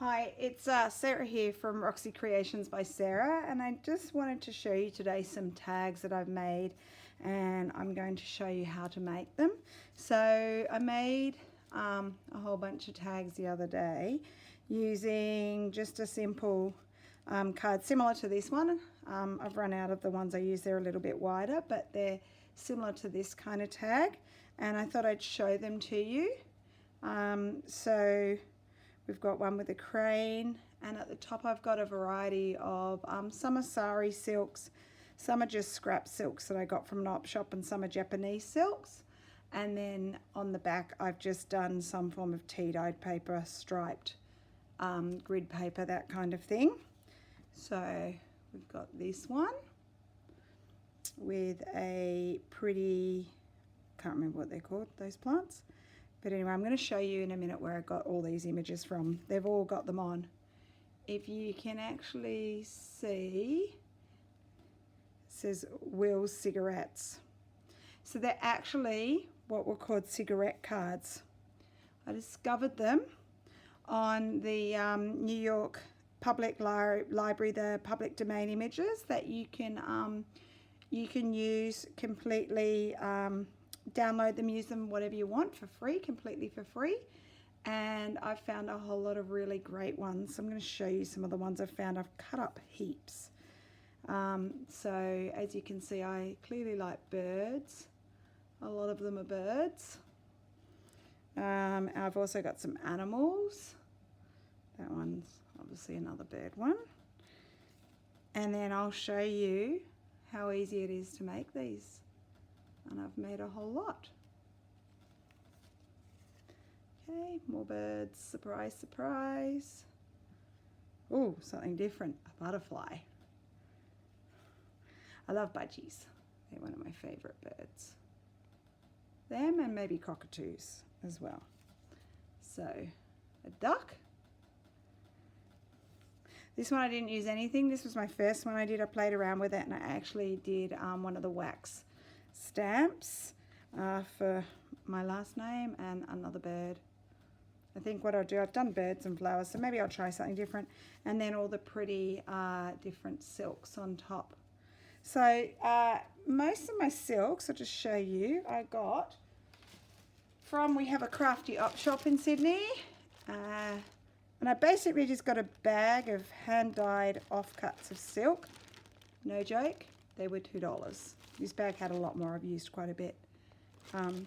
Hi, it's Sarah here from Roxy Creations by Sarah, and I just wanted to show you today some tags that I've made, and I'm going to show you how to make them. So I made a whole bunch of tags the other day using just a simple card similar to this one. I've run out of the ones I use, they're a little bit wider, but they're similar to this kind of tag, and I thought I'd show them to you. So we've got one with a crane, and at the top I've got a variety of some are sari silks, some are just scrap silks that I got from an op shop, and some are Japanese silks. And then on the back I've just done some form of tea-dyed paper, striped grid paper, that kind of thing. So we've got this one with a pretty, can't remember what they're called, those plants. But anyway, I'm going to show you in a minute where I got all these images from. They've all got them on. If you can actually see, it says Will's cigarettes. So they're actually what were called cigarette cards. I discovered them on the New York Public Library, the public domain images that you can use completely. Download them, use them, whatever you want, for free, completely for free. And I've found a whole lot of really great ones. So I'm going to show you some of the ones I've found. I've cut up heaps. So as you can see, I clearly like birds. A lot of them are birds. I've also got some animals. That one's obviously another bird one. And then I'll show you how easy it is to make these. And I've made a whole lot. Okay, more birds, surprise, surprise. Oh, something different, a butterfly. I love budgies. They're one of my favorite birds. Them and maybe cockatoos as well. So, a duck. This one I didn't use anything. This was my first one I did. I played around with it, and I actually did one of the wax stamps for my last name and another bird. I think what I'll do, I've done birds and flowers, so maybe I'll try something different. And then all the pretty different silks on top. So most of my silks, I'll just show you, I got from, we have a crafty op shop in Sydney. And I basically just got a bag of hand-dyed offcuts of silk. No joke, they were $2. This bag had a lot more. I've used quite a bit. And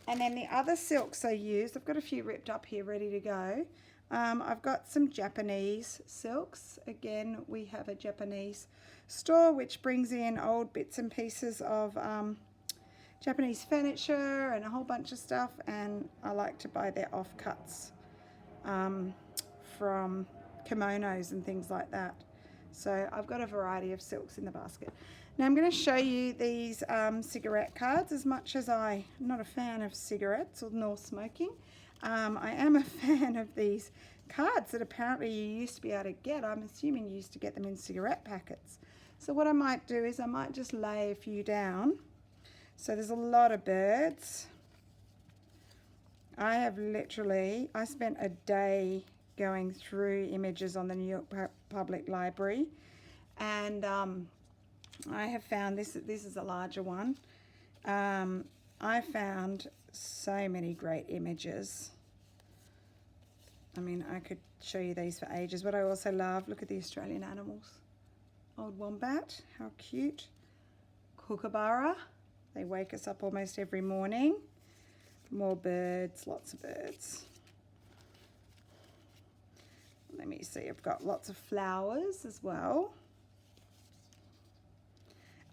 then the other silks I used, I've got a few ripped up here ready to go. I've got some Japanese silks. Again, we have a Japanese store which brings in old bits and pieces of Japanese furniture and a whole bunch of stuff, and I like to buy their offcuts from kimonos and things like that. So I've got a variety of silks in the basket. Now I'm going to show you these cigarette cards. As much as I'm not a fan of cigarettes or nor smoking, I am a fan of these cards that apparently you used to be able to get. I'm assuming you used to get them in cigarette packets. So what I might do is I might just lay a few down. So there's a lot of birds. I spent a day going through images on the New York Public Library, and I have found this is a larger one. I found so many great images. I mean, I could show you these for ages, but I also love, look at the Australian animals. Old wombat, how cute. Kookaburra, they wake us up almost every morning. More birds, lots of birds. Let me see, I've got lots of flowers as well.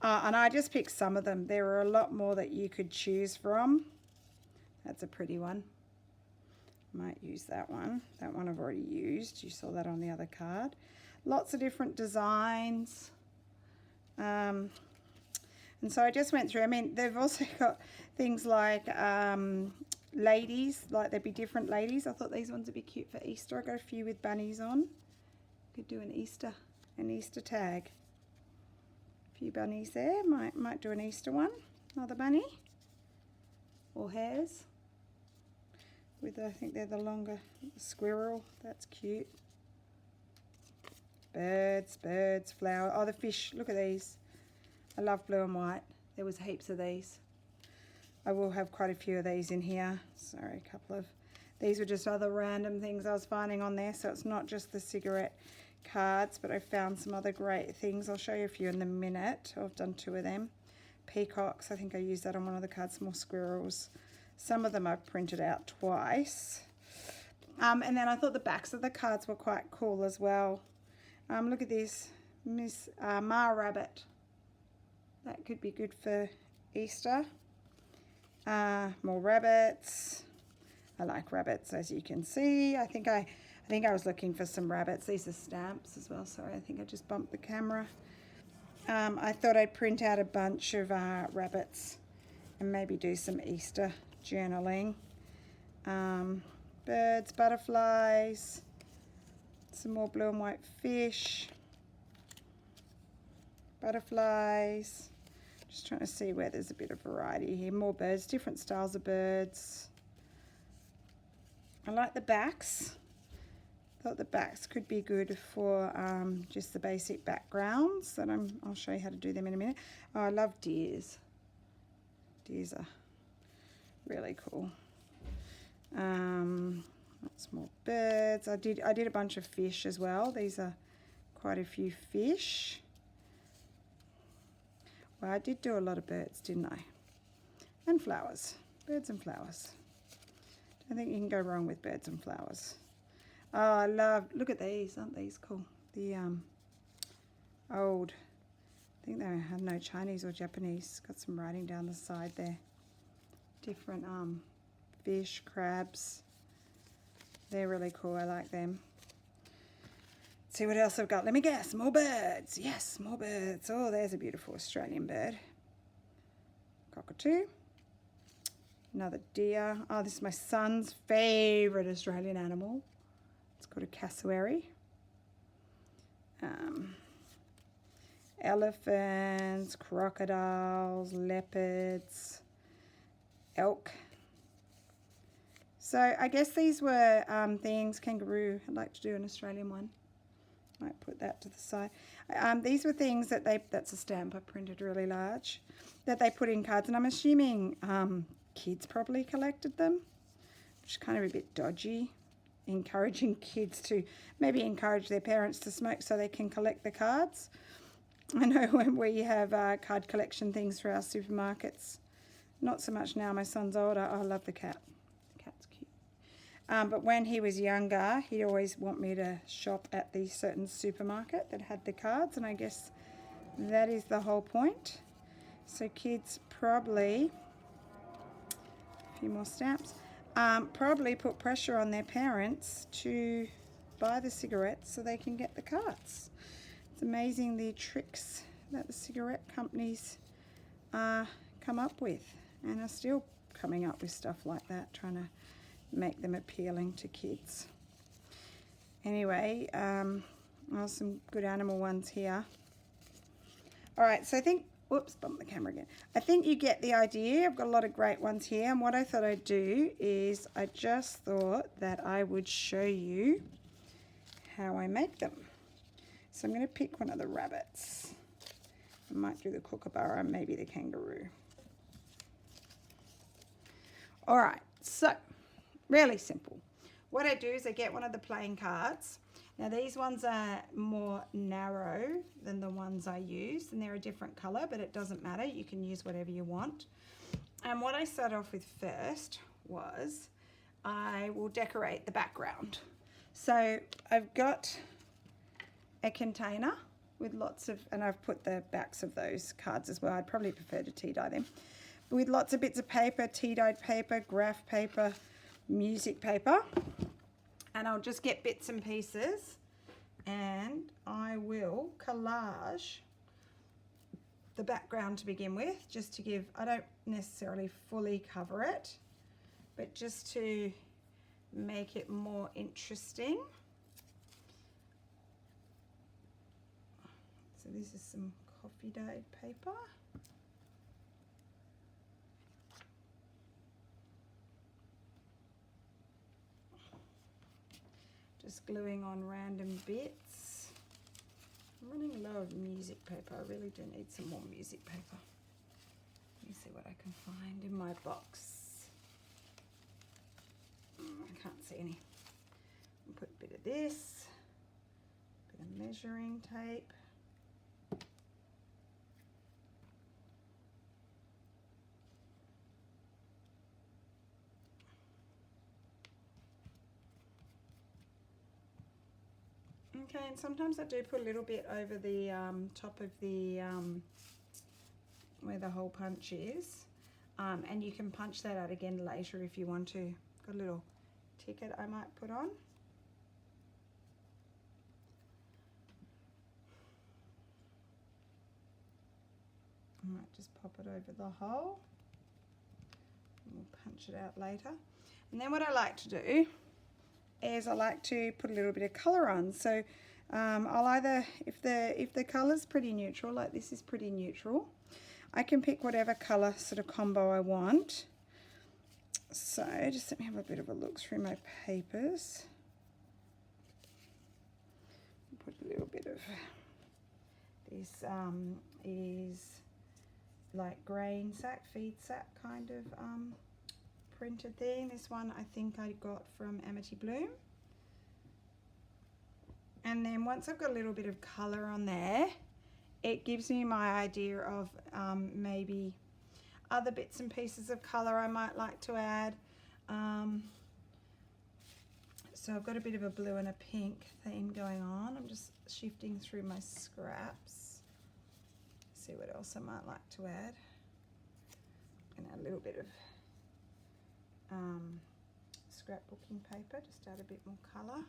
And I just picked some of them. There are a lot more that you could choose from. That's a pretty one. Might use that one. That one I've already used. You saw that on the other card. Lots of different designs. And so I just went through. I mean, they've also got things like ladies, like there'd be different ladies. I thought these ones would be cute for Easter. I got a few with bunnies on. Could do an Easter tag. A few bunnies there. Might do an Easter one. Another bunny. Or hares. With, I think they're the longer squirrel. That's cute. Birds, birds, flower. Oh, the fish. Look at these. I love blue and white. There was heaps of these. I will have quite a few of these in here. Sorry, a couple of... These were just other random things I was finding on there, so it's not just the cigarette cards, but I found some other great things. I'll show you a few in a minute. I've done 2 of them. Peacocks, I think I used that on one of the cards. More squirrels. Some of them I've printed out twice. And then I thought the backs of the cards were quite cool as well. Look at this. Miss Ma Rabbit. That could be good for Easter. More rabbits. I like rabbits, as you can see. I think I was looking for some rabbits. These are stamps as well. Sorry, I think I just bumped the camera. I thought I'd print out a bunch of rabbits and maybe do some Easter journaling. Birds, butterflies, some more blue and white fish, butterflies. Just trying to see where there's a bit of variety here. More birds, different styles of birds. I like the backs. Thought the backs could be good for just the basic backgrounds that I'll show you how to do them in a minute. Oh, I love deers. Deers are really cool. Lots more birds. I did a bunch of fish as well. These are quite a few fish. Well, I did do a lot of birds, didn't I? And flowers. Birds and flowers. I think you can go wrong with birds and flowers. Oh, I love, look at these, aren't these cool? The old, I think they have no Chinese or Japanese. Got some writing down the side there. Different fish, crabs. They're really cool, I like them. Let's see what else I've got. Let me guess, more birds. Yes, more birds. Oh, there's a beautiful Australian bird. Cockatoo. Another deer. Oh, this is my son's favourite Australian animal. It's called a cassowary. Elephants, crocodiles, leopards, elk. So I guess these were things, kangaroo. I'd like to do an Australian one. Might put that to the side. These were things that that's a stamp I printed really large, that they put in cards. And I'm assuming kids probably collected them, which is kind of a bit dodgy. Encouraging kids to maybe encourage their parents to smoke so they can collect the cards. I know when we have card collection things for our supermarkets. Not so much now, my son's older. Oh, I love the cat. The cat's cute. But when he was younger, he'd always want me to shop at the certain supermarket that had the cards, and I guess that is the whole point. So kids probably, a few more stamps, probably put pressure on their parents to buy the cigarettes so they can get the cards. It's amazing the tricks that the cigarette companies come up with, and are still coming up with stuff like that, trying to make them appealing to kids. Anyway, some good animal ones here. All right, so I think, whoops, bumped the camera again. I think you get the idea. I've got a lot of great ones here, and what I thought I'd do is I just thought that I would show you how I make them. So I'm going to pick one of the rabbits. I might do the kookaburra and maybe the kangaroo. All right, so really simple. What I do is I get one of the playing cards. Now these ones are more narrow than the ones I used, and they're a different color, but it doesn't matter. You can use whatever you want. And what I start off with first was I will decorate the background. So I've got a container with lots of, and I've put the backs of those cards as well. I'd probably prefer to tea dye them. But with lots of bits of paper, tea dyed paper, graph paper, music paper. And I'll just get bits and pieces and I will collage the background to begin with, just to give, I don't necessarily fully cover it, but just to make it more interesting. So this is some coffee dyed paper. Just gluing on random bits. I'm running low of music paper. I really do need some more music paper. Let me see what I can find in my box. I can't see any. I'll put a bit of this, a bit of measuring tape. Okay, and sometimes I do put a little bit over the top of the where the hole punch is, and you can punch that out again later if you want to. Got a little ticket I might put on. I might just pop it over the hole, and we'll punch it out later. And then what I like to do is I like to put a little bit of colour on. So I'll either, if the colour's pretty neutral, like this is pretty neutral, I can pick whatever colour sort of combo I want. So just let me have a bit of a look through my papers. Put a little bit of this is like grain sack, feed sack kind of printed thing. This one I think I got from Amity Bloom. And then once I've got a little bit of colour on there, it gives me my idea of maybe other bits and pieces of colour I might like to add. So I've got a bit of a blue and a pink theme going on. I'm just shifting through my scraps. See what else I might like to add. And a little bit of scrapbooking paper, just add a bit more colour.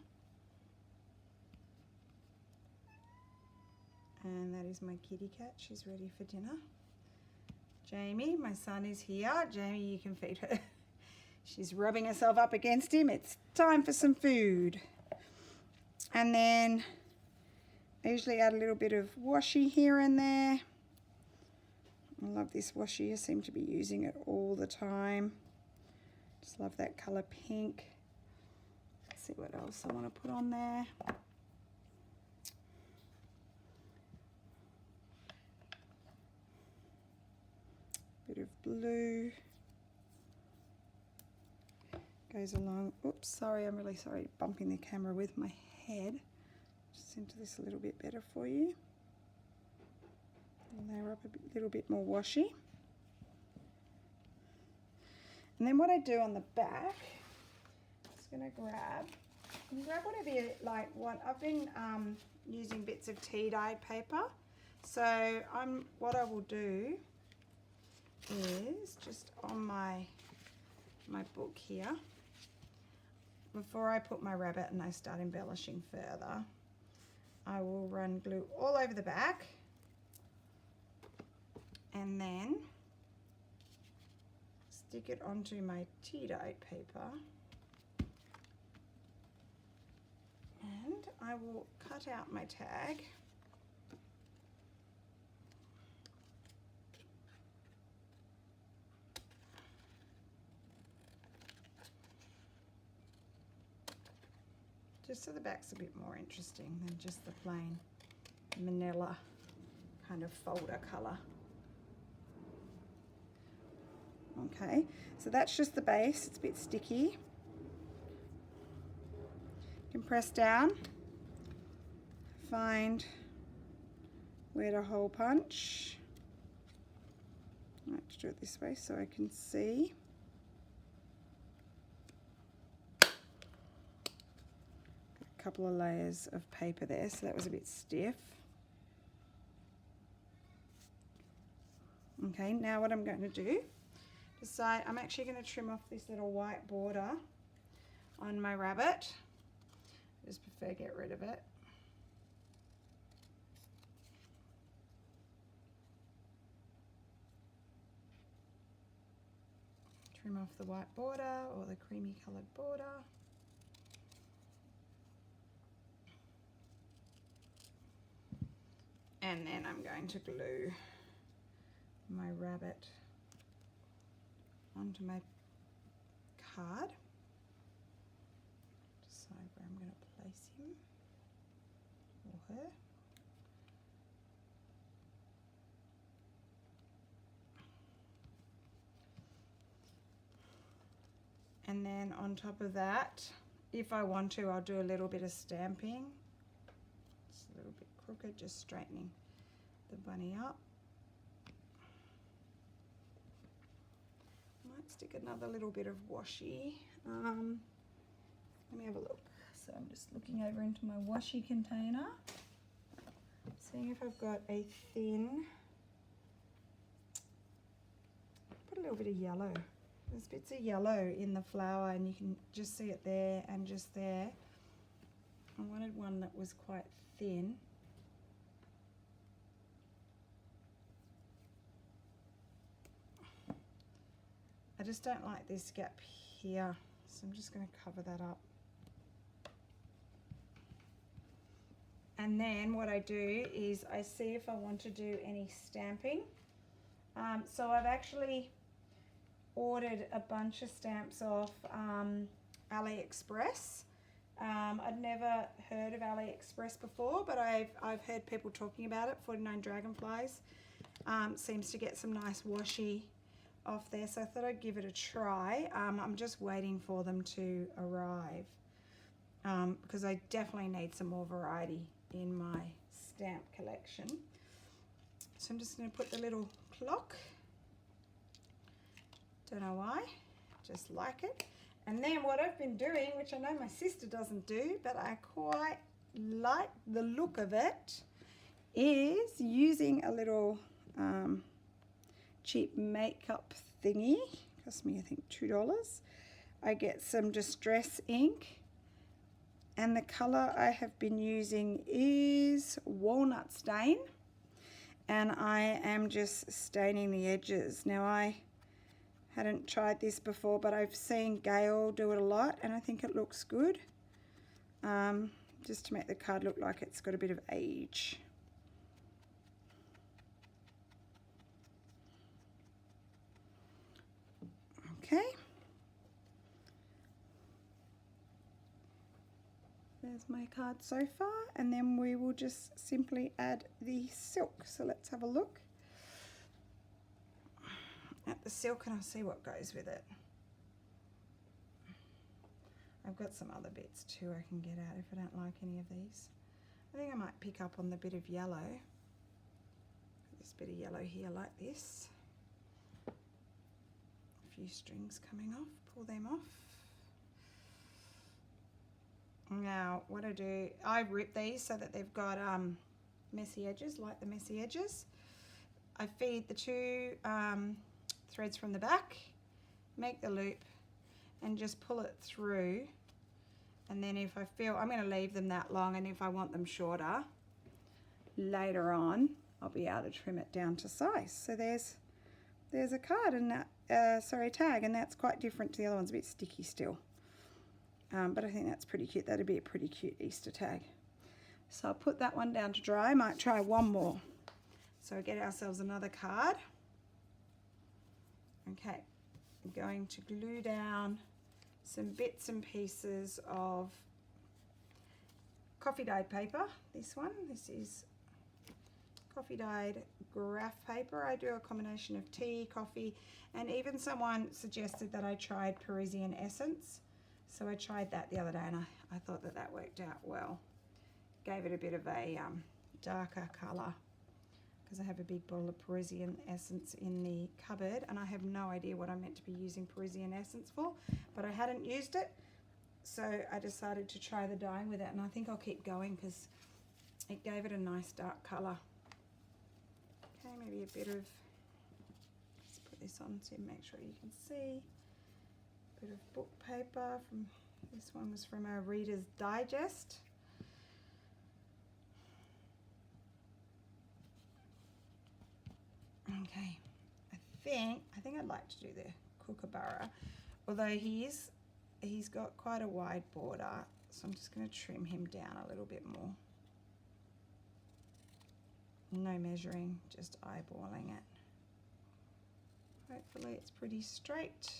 And that is my kitty cat, she's ready for dinner. Jamie, my son, is here. Jamie, you can feed her. She's rubbing herself up against him. It's time for some food. And then I usually add a little bit of washi here and there. I love this washi, I seem to be using it all the time. Just love that colour pink. Let's see what else I want to put on there. Bit of blue. Goes along. Oops, sorry, I'm really sorry, bumping the camera with my head. Just into this a little bit better for you. Layer up a little bit more washi. And then what I do on the back, I'm just going to grab whatever you like. I've been using bits of tea-dyed paper. So what I will do is just on my book here, before I put my rabbit and I start embellishing further, I will run glue all over the back and then stick it onto my tea-dyed paper, and I will cut out my tag. Just so the back's a bit more interesting than just the plain manila kind of folder colour. Okay, so that's just the base, it's a bit sticky. You can press down, find where to hole punch. I like to do it this way so I can see. A couple of layers of paper there, so that was a bit stiff. Okay, now what I'm going to do, decide I'm actually going to trim off this little white border on my rabbit. I just prefer get rid of it. Trim off the white border or the creamy coloured border. And then I'm going to glue my rabbit onto my card. Decide where I'm going to place him or her. And then on top of that, if I want to, I'll do a little bit of stamping. It's a little bit crooked, just straightening the bunny up. Might stick another little bit of washi. Let me have a look. So I'm just looking over into my washi container, seeing if I've got a thin, put a little bit of yellow. There's bits of yellow in the flower and you can just see it there and just there. I wanted one that was quite thin. I just don't like this gap here, so I'm just going to cover that up. And then what I do is I see if I want to do any stamping. So I've actually ordered a bunch of stamps off AliExpress. I'd never heard of AliExpress before, but I've heard people talking about it. 49 Dragonflies seems to get some nice washi off there, so I thought I'd give it a try. I'm just waiting for them to arrive because I definitely need some more variety in my stamp collection. So I'm just going to put the little clock. Don't know why, just like it. And then what I've been doing, which I know my sister doesn't do, but I quite like the look of it, is using a little cheap makeup thingy. Cost me I think $2. I get some distress ink, and the color I have been using is Walnut Stain, and I am just staining the edges. Now I hadn't tried this before, but I've seen Gail do it a lot and I think it looks good, just to make the card look like it's got a bit of age. Okay, there's my card so far, and then we will just simply add the silk. So let's have a look at the silk and I'll see what goes with it. I've got some other bits too I can get out if I don't like any of these. I think I might pick up on the bit of yellow. This bit of yellow here like this. A few strings coming off, pull them off. Now what I do, I rip these so that they've got messy edges, like the messy edges. I feed the two threads from the back, make the loop and just pull it through, and then if I feel I'm going to leave them that long, and if I want them shorter later on I'll be able to trim it down to size. So there's a card, and that tag, and that's quite different to the other ones, a bit sticky still, but I think that's pretty cute. That'd be a pretty cute Easter tag. So I'll put that one down to dry. I might try one more. So we'll get ourselves another card. Okay, I'm going to glue down some bits and pieces of coffee dyed paper. This is coffee dyed graph paper. I do a combination of tea, coffee, and even someone suggested that I tried Parisian Essence. So I tried that the other day and I thought that that worked out well. Gave it a bit of a darker colour, because I have a big bottle of Parisian Essence in the cupboard and I have no idea what I'm meant to be using Parisian Essence for, but I hadn't used it, so I decided to try the dyeing with it, and I think I'll keep going because it gave it a nice dark colour. Okay, maybe a bit of, let's put this on to make sure you can see, a bit of book paper. From this one was from our Reader's Digest. Okay, I think I'd like to do the Kookaburra, although he's got quite a wide border, so I'm just going to trim him down a little bit more. No measuring, just eyeballing it. Hopefully it's pretty straight.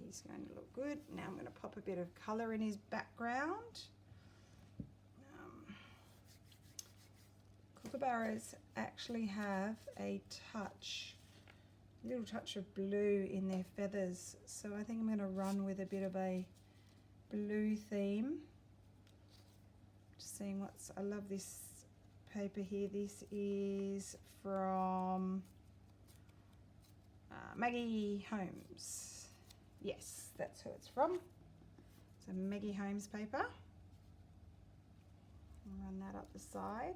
He's going to look good. Now I'm going to pop a bit of colour in his background. kookaburras actually have a little touch of blue in their feathers, so I think I'm going to run with a bit of a blue theme. Just seeing I love this paper here. This is from Maggie Holmes. Yes, that's who it's from. It's a Maggie Holmes paper. Run that up the side.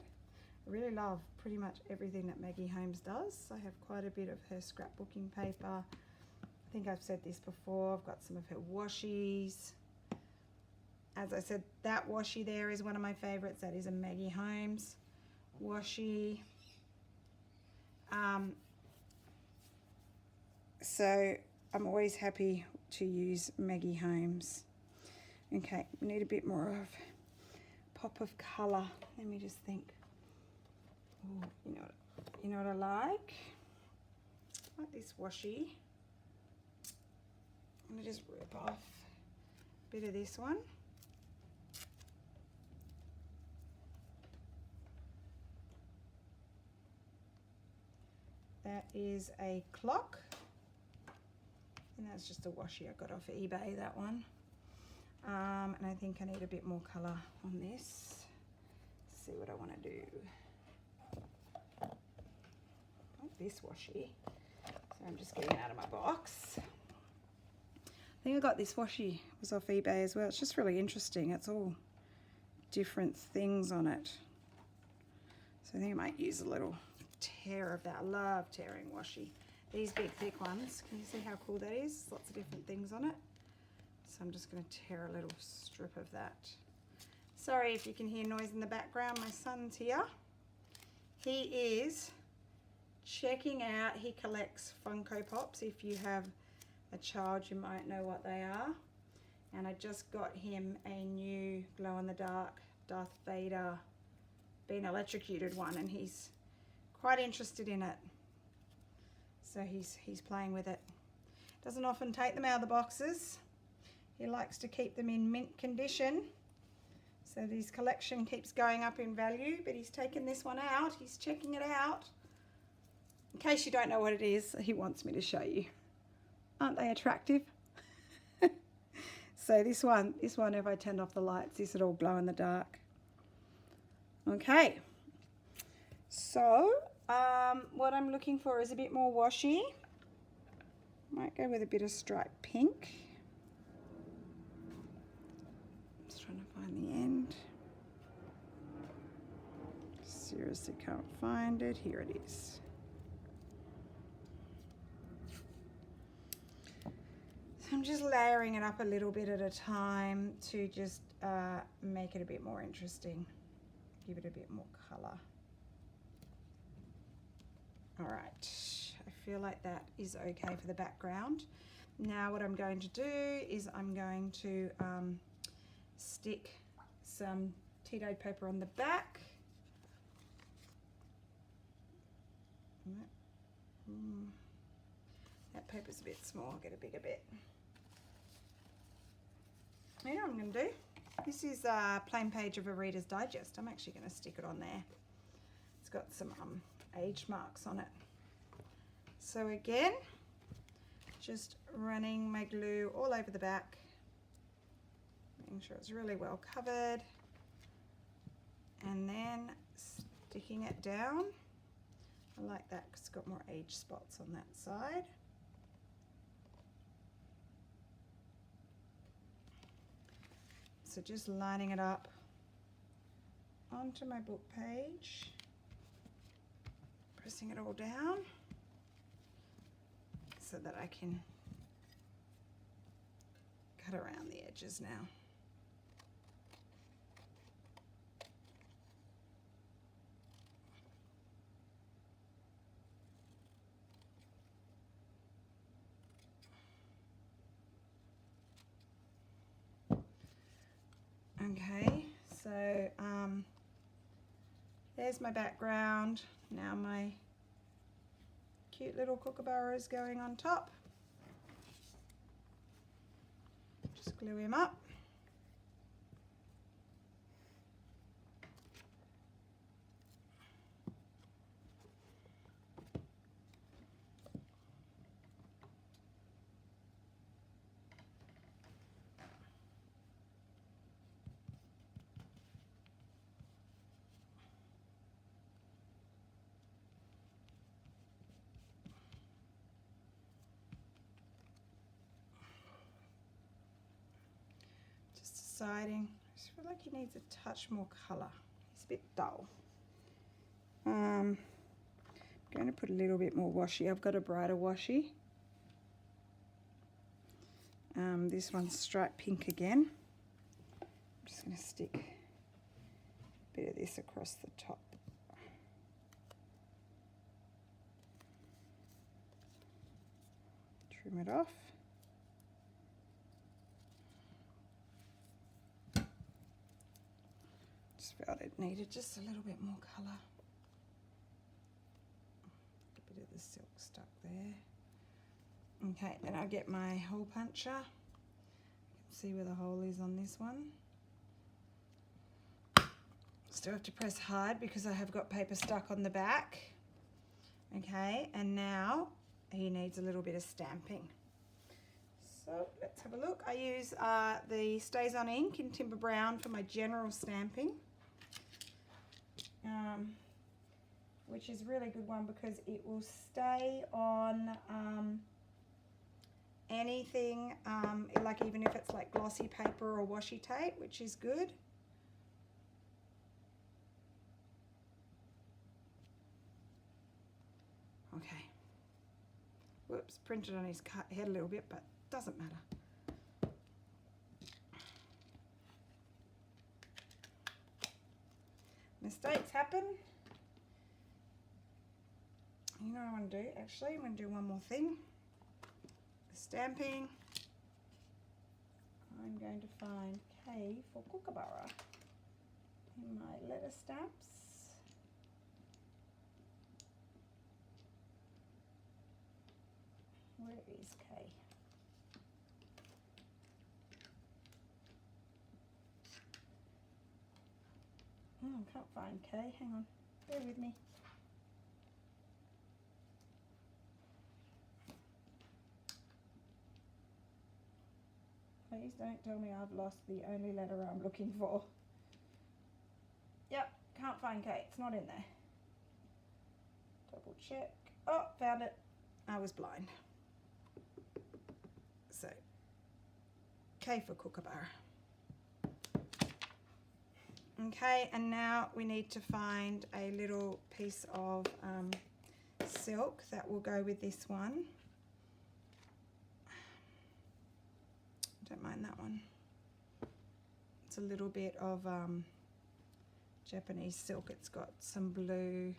I really love pretty much everything that Maggie Holmes does. I have quite a bit of her scrapbooking paper. I think I've said this before. I've got some of her washies. As I said, that washi there is one of my favorites. That is a Maggie Holmes washi. So I'm always happy to use Maggie Holmes. Okay, we need a bit more of pop of colour. Let me just think. Ooh, you know what I like? I like this washi. I'm gonna just rip off a bit of this one. That is a clock, and that's just a washi I got off of eBay, that one. And I think I need a bit more colour on this. Let's see what I want to do. I like this washi. So I'm just getting it out of my box. I think I got this washi. It was off eBay as well. It's just really interesting. It's all different things on it. So I think I might use a little tear of that. I love tearing washi. These big thick ones. Can you see how cool that is? Lots of different things on it. So I'm just going to tear a little strip of that. Sorry if you can hear noise in the background. My son's here. He is checking out. He collects Funko Pops. If you have a child, you might know what they are. And I just got him a new glow-in-the-dark Darth Vader being electrocuted one, and he's quite interested in it. So he's playing with it. Doesn't often take them out of the boxes. He likes to keep them in mint condition, so that his collection keeps going up in value. But he's taken this one out. He's checking it out. In case you don't know what it is, he wants me to show you. Aren't they attractive? So this one, if I turned off the lights, this would all glow in the dark. Okay. So what I'm looking for is a bit more washi. Might go with a bit of striped pink. Just trying to find the end. Seriously can't find it. Here it is. So I'm just layering it up a little bit at a time to just make it a bit more interesting. Give it a bit more colour. All right, I feel like that is okay for the background. Now what I'm going to do is I'm going to stick some tea-dyed paper on the back. That paper's a bit small, I'll get a bigger bit. You know what I'm going to do? This is a plain page of a Reader's Digest. I'm actually going to stick it on there. It's got some age marks on it. So again, just running my glue all over the back, making sure it's really well covered, and then sticking it down. I like that because it's got more age spots on that side. So just lining it up onto my book page, pressing it all down so that I can cut around the edges now. Okay, so there's my background. Now my cute little kookaburra is going on top. Just glue him up. subsiding. I just feel like he needs a touch more colour. He's a bit dull. I'm going to put a little bit more washi. I've got a brighter washi. This one's striped pink again. I'm just going to stick a bit of this across the top. Trim it off. Just felt it needed just a little bit more colour. A bit of the silk stuck there. Okay, then I'll get my hole puncher. You can see where the hole is on this one. Still have to press hard because I have got paper stuck on the back. Okay, and now he needs a little bit of stamping. So let's have a look. I use the Stays On ink in Timber Brown for my general stamping. Which is a really good one because it will stay on anything, like even if it's like glossy paper or washi tape, which is good. Okay. Whoops, printed on his head a little bit, but doesn't matter. Mistakes happen. You know what I want to do? Actually, I'm going to do one more thing. The stamping. I'm going to find K for Kookaburra in my letter stamps. Where is K? Oh, I can't find K. Hang on. Bear with me. Please don't tell me I've lost the only letter I'm looking for. Yep, can't find K. It's not in there. Double check. Oh, found it. I was blind. So, K for Kookaburra. Okay, and now we need to find a little piece of silk that will go with this one. Don't mind that one. It's a little bit of Japanese silk. It's got some blue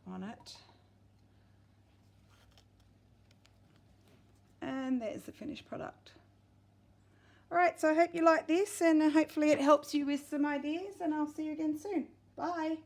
on it. And there's the finished product. Alright, so I hope you like this and hopefully it helps you with some ideas, and I'll see you again soon. Bye.